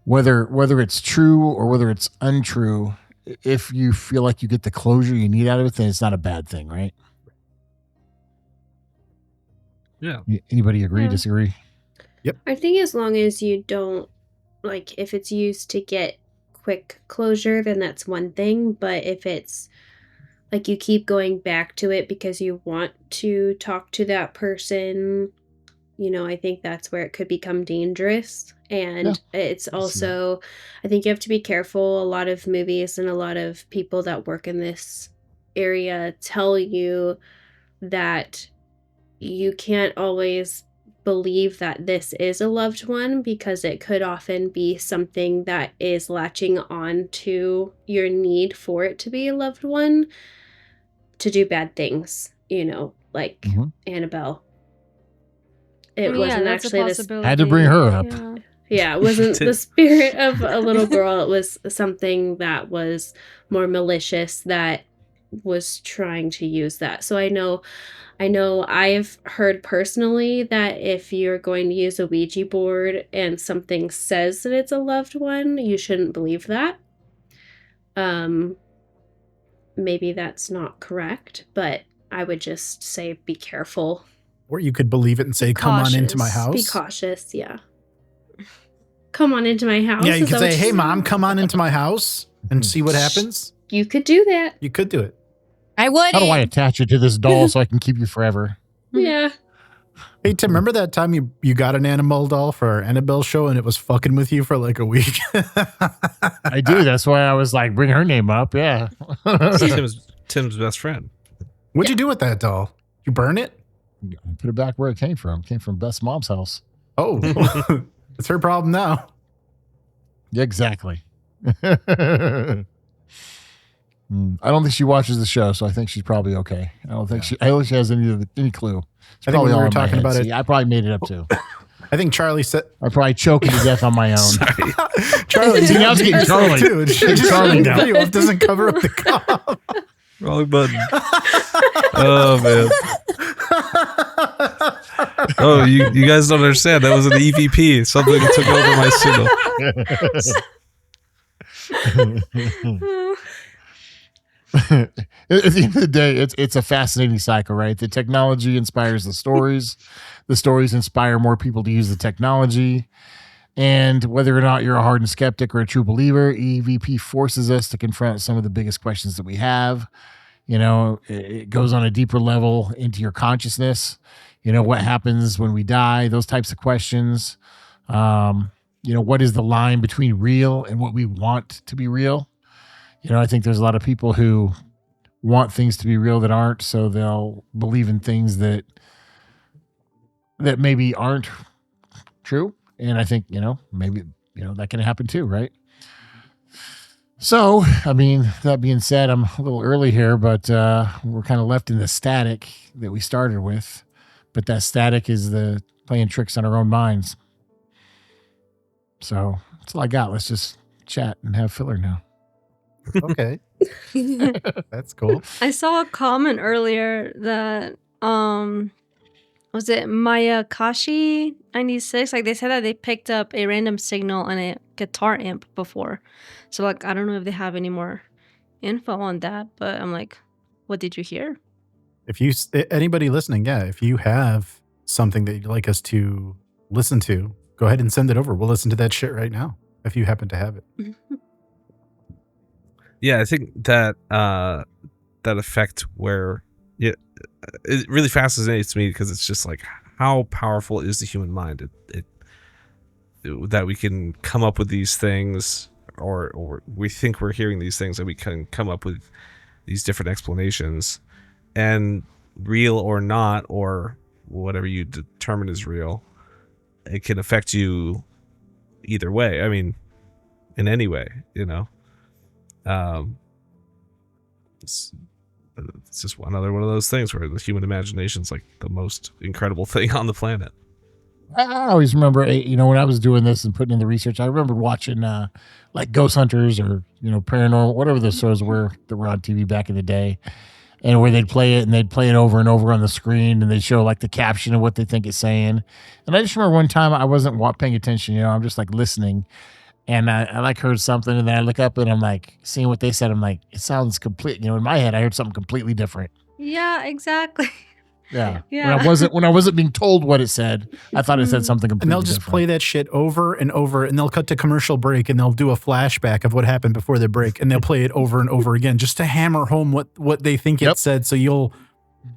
whether it's true or whether it's untrue, if you feel like you get the closure you need out of it, then it's not a bad thing, right? Yeah. Anybody agree, Yeah. disagree? I think as long as you don't, like, if it's used to get quick closure, then that's one thing. But if it's like you keep going back to it because you want to talk to that person, you know, I think that's where it could become dangerous. And it's also, I think you have to be careful. A lot of movies and a lot of people that work in this area tell you that you can't always believe that this is a loved one because it could often be something that is latching on to your need for it to be a loved one to do bad things, you know, like Annabelle. It wasn't that's a actually this. possibility. Had to bring her up. Yeah, it wasn't the spirit of a little girl. It was something that was more malicious that was trying to use that. So I know I've heard personally that if you're going to use a Ouija board and something says that it's a loved one, you shouldn't believe that. Maybe that's not correct, but I would just say be careful. Or you could believe it and say, "Come on into my house." Be cautious, yeah. Come on into my house. Yeah, you Is could that what say, "Hey, said? Mom, come on into my house and see what happens." You could do that. You could do it. I would. How do I attach it to this doll so I can keep you forever? Yeah. Hey, Tim, remember that time you got an animal doll for our Annabelle show and it was fucking with you for like a week? I do. That's why I was like, bring her name up. Yeah. Tim's best friend. What'd you do with that doll? You burn it? Put it back where it came from. It came from Beth's mom's house. Oh, it's her problem now. Yeah, exactly. I don't think she watches the show, so I think she's probably okay. I don't think she has any clue. It's I think probably we all were in my talking head. about it. See, I probably made it up too. I think Charlie said. I probably choked to death on my own. Sorry. Charlie, See, now it's getting Charlie. Dude, It's getting Charlie now. video doesn't cover up the cough. Wrong button. Oh man. Oh, you guys don't understand. That was an EVP. Something took over my signal. At the end of the day, it's a fascinating cycle, right? The technology inspires the stories. The stories inspire more people to use the technology. And whether or not you're a hardened skeptic or a true believer, EVP forces us to confront some of the biggest questions that we have. You know, it goes on a deeper level into your consciousness. You know, what happens when we die? Those types of questions. You know, what is the line between real and what we want to be real? You know, I think there's a lot of people who want things to be real that aren't, so they'll believe in things that maybe aren't true. And I think, you know, maybe, you know, that can happen too, right? So, I mean, that being said, I'm a little early here, but we're kind of left in the static that we started with. But that static is the playing tricks on our own minds. So that's all I got. Let's just chat and have filler now. Okay. That's cool. I saw a comment earlier that was it Mayakashi 96? Like they said that they picked up a random signal on a guitar amp before. So like I don't know if they have any more info on that, but I'm like, what did you hear? If you anybody listening, yeah, if you have something that you'd like us to listen to, go ahead and send it over. We'll listen to that shit right now if you happen to have it. Yeah, I think that that effect where it really fascinates me because it's just like, how powerful is the human mind? It that we can come up with these things, or we think we're hearing these things, and we can come up with these different explanations, and real or not, or whatever you determine is real, it can affect you either way. I mean, in any way, you know. It's just another one of those things where the human imagination is like the most incredible thing on the planet. I always remember, when I was doing this and putting in the research, I remember watching like Ghost Hunters or, Paranormal, whatever the shows were that were on TV back in the day, and where they'd play it and they'd play it over and over on the screen, and they'd show like the caption of what they think it's saying. And I just remember one time I wasn't paying attention, I'm just like listening, and I like heard something, and then I look up and I'm like seeing what they said. I'm like, it sounds complete, in my head I heard something completely different. Yeah, exactly. Yeah. Yeah. When I wasn't being told what it said, I thought it said something completely And they'll just different. play that shit over and over, and they'll cut to commercial break, and they'll do a flashback of what happened before the break, and they'll play it over and over again just to hammer home what they think it said, so you'll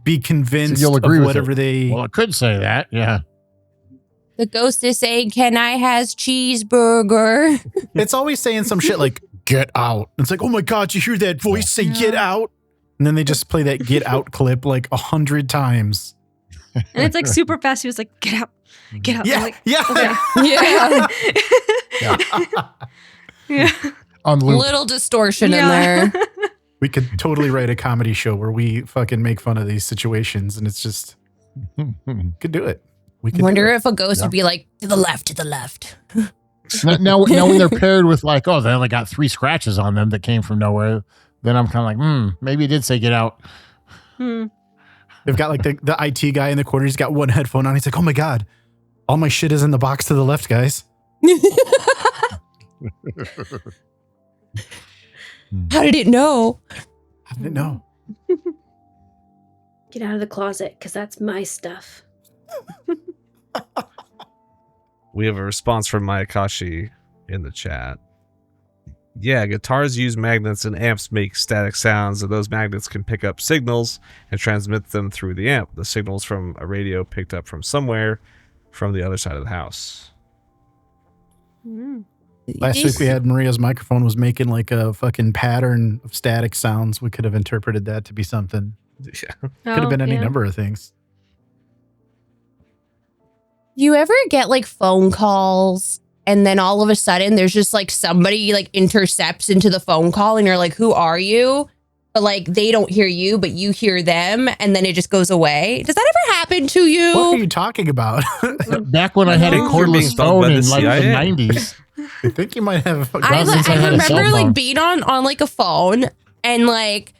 be convinced you'll agree of with whatever it. they... Well, I could say that, yeah. The ghost is saying, "Can I has cheeseburger?" It's always saying some shit like, get out. It's like, oh my God, you hear that voice say get out? And then they just play that get out clip like 100 times. And it's like super fast. He was like, get out. Get out. Yeah, I'm like, yeah. okay. Yeah. Yeah. On loop. Little distortion in Yeah. there. We could totally write a comedy show where we fucking make fun of these situations, and it's just, could do it. We could Wonder do it. if a ghost would be like, to the left, to the left. now when they're paired with like, oh, they only got 3 scratches on them that came from nowhere, then I'm kind of like, maybe it did say get out. They've got like the IT guy in the corner. He's got one headphone on. He's like, oh my God, all my shit is in the box to the left, guys. How did it know? I didn't know. Get out of the closet, because that's my stuff. We have a response from Mayakashi in the chat. Yeah, guitars use magnets and amps make static sounds, and those magnets can pick up signals and transmit them through the amp. The signals from a radio picked up from somewhere from the other side of the house. Last week we had Maria's microphone was making like a fucking pattern of static sounds. We could have interpreted that to be something. Yeah. Could have been any number of things. You ever get like phone calls and then all of a sudden there's just like somebody like intercepts into the phone call and you're like, who are you? But like they don't hear you, but you hear them, and then it just goes away. Does that ever happen to you? What are you talking about? Back when I had a You're being cordless stung by phone the in like the CIA. 90s. I think you might have. I since I had a cell remember phone. like being on like a phone and like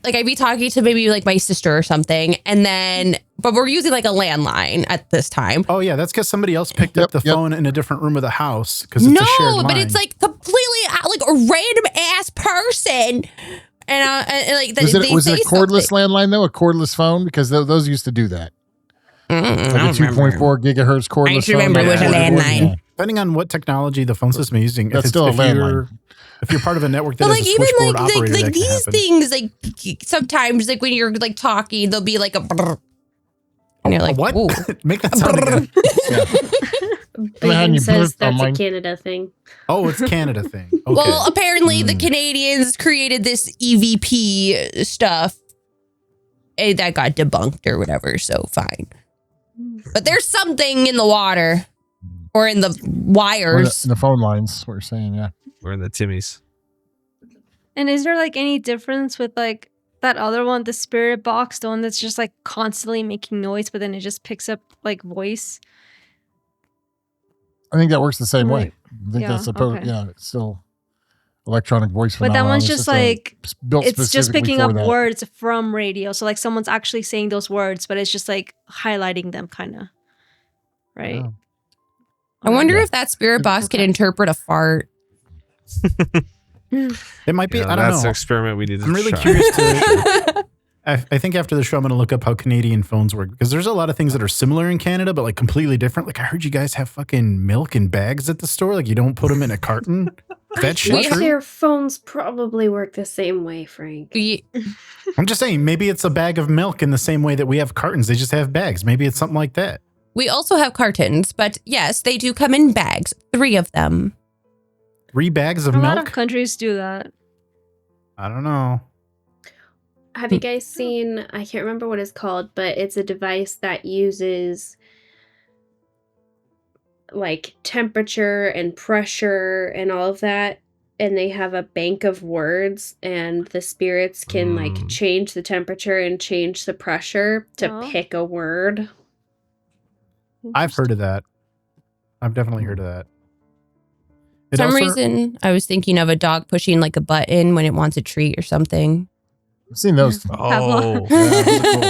I'd be talking to maybe like my sister or something, and then but we're using like a landline at this time. Oh yeah, that's because somebody else picked up the phone in a different room of the house because it's a shared line. But it's like completely like a random ass person, and like Was it a cordless something. landline though? A cordless phone? Because those used to do that. I Like a don't remember. 2.4 gigahertz cordless I just phone. remember it was a landline. Depending on what technology the phone system is using, That's if still a landline. If you're part of a network that But has like a even switchboard like operator, that can these happen. things, like sometimes like when you're like talking, there'll be like a brrr, and you're like, what? ooh. Make that sound again. Bacon you says burped on that's a mine. Canada thing. Oh, it's Canada thing. Okay. Well, apparently the Canadians created this EVP stuff that got debunked or whatever, so fine. But there's something in the water or in the Or wires. in the phone lines, we're saying, yeah. We're in the Timmies. And is there like any difference with like that other one, the spirit box, the one that's just like constantly making noise, but then it just picks up like voice? I think that works the same way. I think Yeah, that's okay. it's still electronic voice But that phenomenon. one's It's just a- like built it's just specifically picking for up that. words from radio. So like someone's actually saying those words, but it's just like highlighting them kind of. Right? Yeah. I wonder if that spirit box can interpret a fart. It might be. Yeah, I don't that's know. an experiment we need to I'm really try. curious to. I think after the show, I'm going to look up how Canadian phones work because there's a lot of things that are similar in Canada, but like completely different. Like I heard you guys have fucking milk in bags at the store. Like you don't put them in a carton. That shit true? Their phones probably work the same way, Frank. I'm just saying, maybe it's a bag of milk in the same way that we have cartons. They just have bags. Maybe it's something like that. We also have cartons, but yes, they do come in bags. 3 of them. 3 bags of A milk? lot of countries do that. I don't know. Have you guys seen, I can't remember what it's called, but it's a device that uses like temperature and pressure and all of that. And they have a bank of words and the spirits can like change the temperature and change the pressure to pick a word. I've heard of that. I've definitely heard of that. For some reason, I was thinking of a dog pushing like a button when it wants a treat or something. I've seen those. Oh, yeah, those are cool.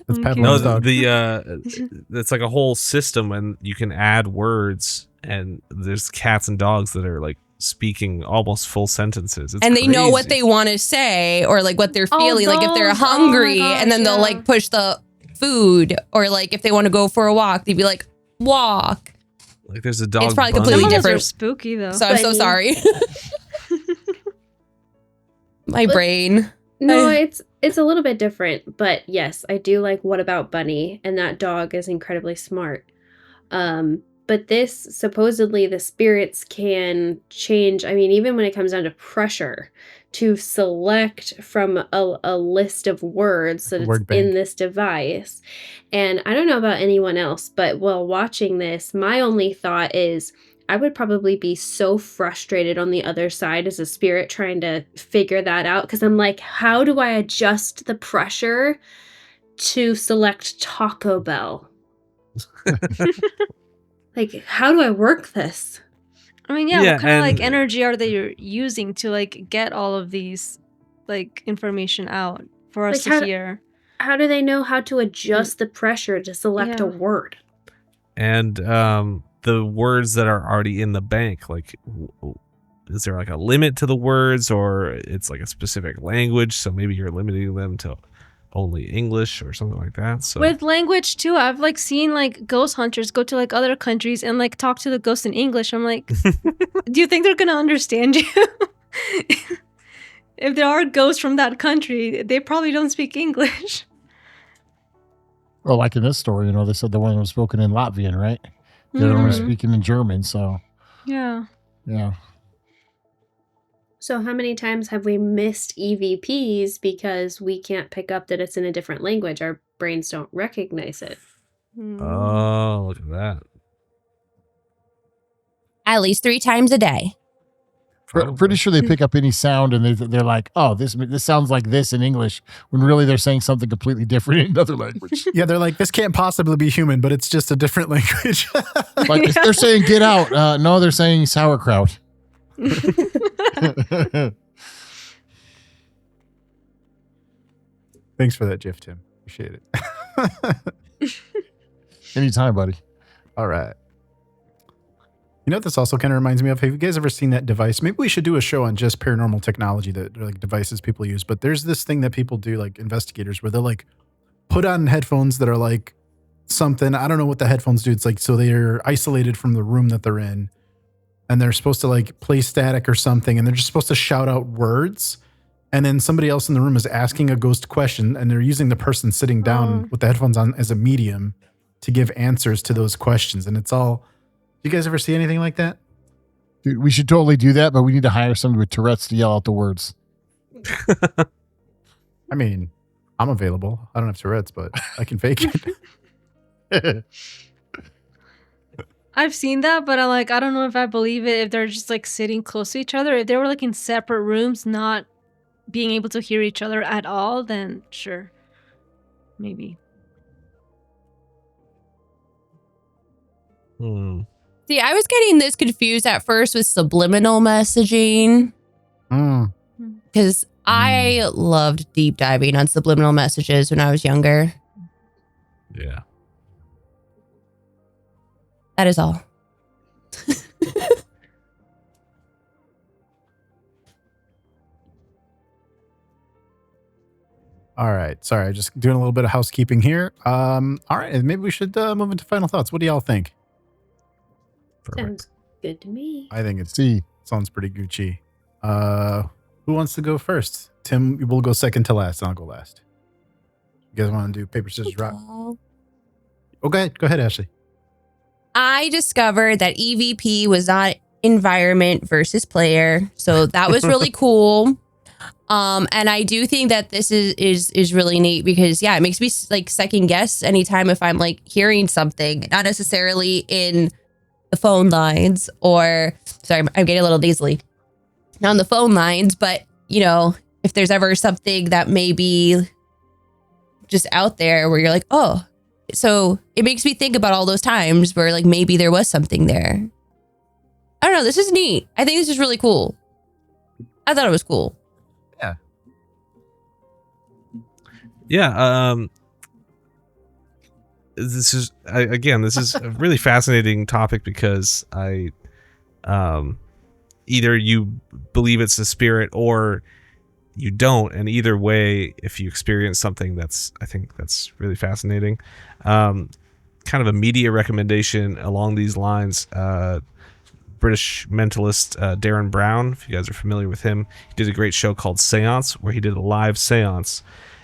That's Pavlov's dog. It's like a whole system, and you can add words, and there's cats and dogs that are like speaking almost full sentences. It's and they know what crazy. they want to say or like what they're feeling. Like if they're hungry and then they'll like push the food, or like if they want to go for a walk, they'd be like, walk. Like there's a dog. It's probably bunny. completely Some of those different. are spooky though. So I'm so sorry. My brain. No, it's a little bit different, but yes, I do like What About Bunny, and that dog is incredibly smart. But this, supposedly the spirits can change, I mean, even when it comes down to pressure, to select from a list of words that it's in this device. And I don't know about anyone else, but while watching this, my only thought is I would probably be so frustrated on the other side as a spirit trying to figure that out. Because I'm like, how do I adjust the pressure to select Taco Bell? Like, how do I work this? I mean, yeah, what kind of like energy are they using to like get all of these like information out for us to hear? How do they know how to adjust the pressure to select a word? And the words that are already in the bank, like, is there like a limit to the words, or it's like a specific language? So maybe you're limiting them to only English or something like that. So with language too, I've like seen like ghost hunters go to like other countries and like talk to the ghost in English. I'm like, do you think they're gonna understand you? If there are ghosts from that country, they probably don't speak English. Well, like in this story, you know, they said the one was spoken in Latvian, right? The other one was speaking in German, so yeah. So how many times have we missed EVPs because we can't pick up that it's in a different language? Our brains don't recognize it. Oh, look at that. At least 3 times a day. Pretty sure they pick up any sound and they're like, oh, this sounds like this in English, when really they're saying something completely different in another language. Yeah, they're like, this can't possibly be human, but it's just a different language. Like if they're saying get out. No, they're saying sauerkraut. Thanks for that GIF, Tim. Appreciate it. Anytime, buddy. All right. You know what this also kind of reminds me of? Have you guys ever seen that device? Maybe we should do a show on just paranormal technology that are like devices people use. But there's this thing that people do, like investigators, where they'll like put on headphones that are like something. I don't know what the headphones do. It's like, so they're isolated from the room that they're in. And they're supposed to like play static or something. And they're just supposed to shout out words. And then somebody else in the room is asking a ghost question. And they're using the person sitting down with the headphones on as a medium to give answers to those questions. And it's all... You guys ever see anything like that? Dude, we should totally do that, but we need to hire somebody with Tourette's to yell out the words. I mean, I'm available. I don't have Tourette's, but I can fake it. I've seen that, but I don't know if I believe it if they're just like sitting close to each other. If they were like in separate rooms, not being able to hear each other at all, then sure. Maybe. See, I was getting this confused at first with subliminal messaging. Because I loved deep diving on subliminal messages when I was younger. Yeah. That is all. All right. Sorry, just doing a little bit of housekeeping here. All right, maybe we should move into final thoughts. What do y'all think? Sounds good to me. I think it See, sounds pretty Gucci. Who wants to go first? Tim, we'll go second to last, and I'll go last. You guys want to do paper, scissors, rock? Oh, go ahead, Ashley. I discovered that EVP was not environment versus player. So that was really cool. And I do think that this is really neat because it makes me like second guess anytime if I'm like hearing something, not necessarily in the phone lines or sorry, I'm getting a little nasally. Not on the phone lines, but if there's ever something that may be just out there where you're like, oh, so it makes me think about all those times where like maybe there was something there. I don't know. This is neat. I think this is really cool. I thought it was cool. Yeah. This is a really fascinating topic because either you believe it's a spirit or you don't, and either way, if you experience something, I think that's really fascinating. Kind of a media recommendation along these lines. British mentalist Darren Brown, if you guys are familiar with him, he did a great show called Seance, where he did a live seance,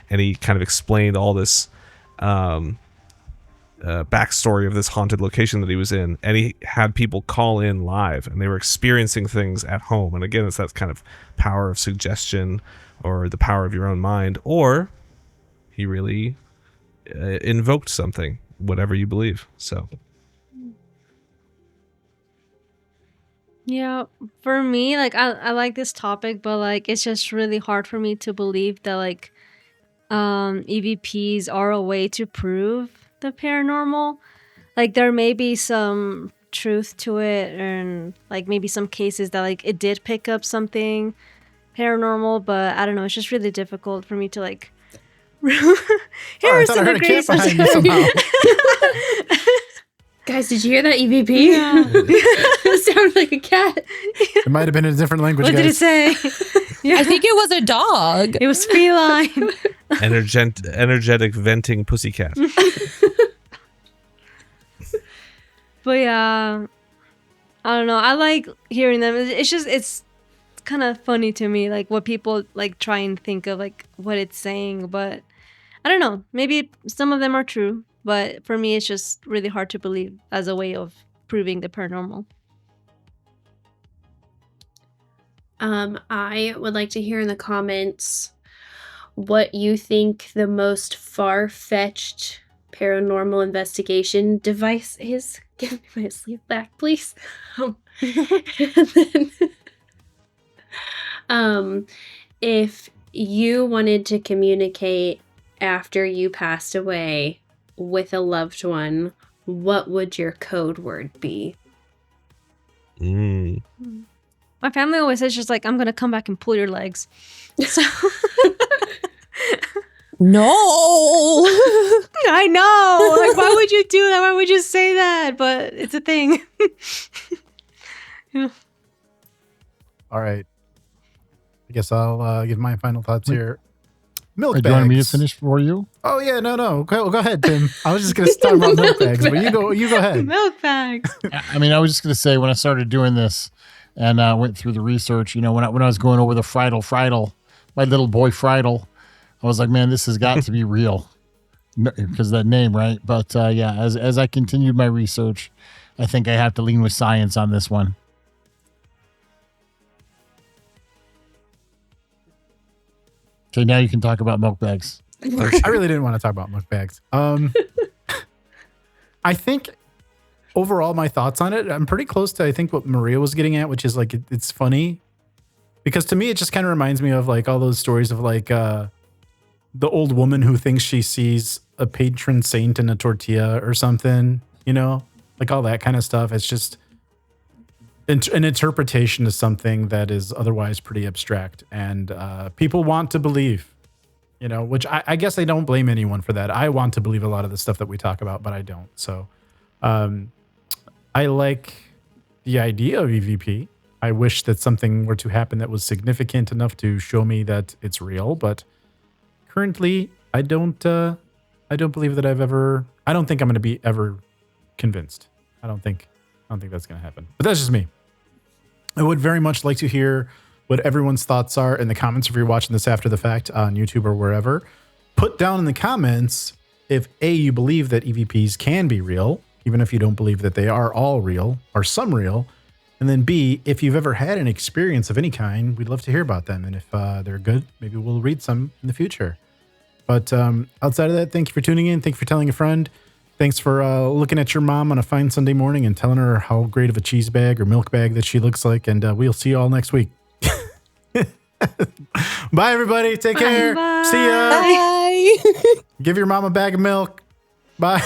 and he kind of explained all this backstory of this haunted location that he was in, and he had people call in live, and they were experiencing things at home. And again, it's that kind of power of suggestion or the power of your own mind, or he really invoked something, whatever you believe. So Yeah, for me, like I like this topic, but like it's just really hard for me to believe that like EVPs are a way to prove the paranormal. Like there may be some truth to it, and like maybe some cases that like it did pick up something paranormal, but I don't know, it's just really difficult for me to like I thought I heard a cat behind you somehow. Guys, did you hear that EVP? Yeah. It sounded like a cat. It might have been in a different language, What did it guys. say? Yeah, I think it was a dog. it was feline. energetic venting pussycat. But yeah, I don't know. I like hearing them. It's kind of funny to me, like what people like try and think of like what it's saying. But I don't know. Maybe some of them are true, but for me, it's just really hard to believe as a way of proving the paranormal. I would like to hear in the comments what you think the most far-fetched paranormal investigation device is. Give me my sleeve back, please. And then, if you wanted to communicate after you passed away with a loved one, what would your code word be? My family always says just like, I'm gonna come back and pull your legs. So No. I know. Like, why would you do that? Why would you say that? But it's a thing. Yeah. All right. I guess I'll give my final thoughts here. Milk do bags. you want me to finish for you? Oh yeah, no. Go ahead, Tim. I was just gonna talk about milk bags, but you go ahead. Milk bags. I mean, I was just going to say when I started doing this and went through the research, when I was going over the Friedel, my little boy Friedel, I was like, man, this has got to be real because that name, right? But as I continued my research, I think I have to lean with science on this one. Okay, now you can talk about milk bags. I really didn't want to talk about milk bags. I think overall my thoughts on it, I'm pretty close to I think what Maria was getting at, which is like it's funny because to me it just kind of reminds me of like all those stories of like the old woman who thinks she sees a patron saint in a tortilla or something, like all that kind of stuff. It's just an interpretation of something that is otherwise pretty abstract, and people want to believe, which I guess I don't blame anyone for that. I want to believe a lot of the stuff that we talk about, but I don't. So I like the idea of EVP. I wish that something were to happen that was significant enough to show me that it's real, but currently, I don't believe that I don't think I'm going to be ever convinced. I don't think that's going to happen. But that's just me. I would very much like to hear what everyone's thoughts are in the comments if you're watching this after the fact on YouTube or wherever. Put down in the comments if A, you believe that EVPs can be real, even if you don't believe that they are all real or some real. And then B, if you've ever had an experience of any kind, we'd love to hear about them. And if they're good, maybe we'll read some in the future. But outside of that, thank you for tuning in. Thank you for telling a friend. Thanks for looking at your mom on a fine Sunday morning and telling her how great of a cheese bag or milk bag that she looks like. And we'll see you all next week. Bye, everybody. Take care. Bye. See ya. Bye. Give your mom a bag of milk. Bye.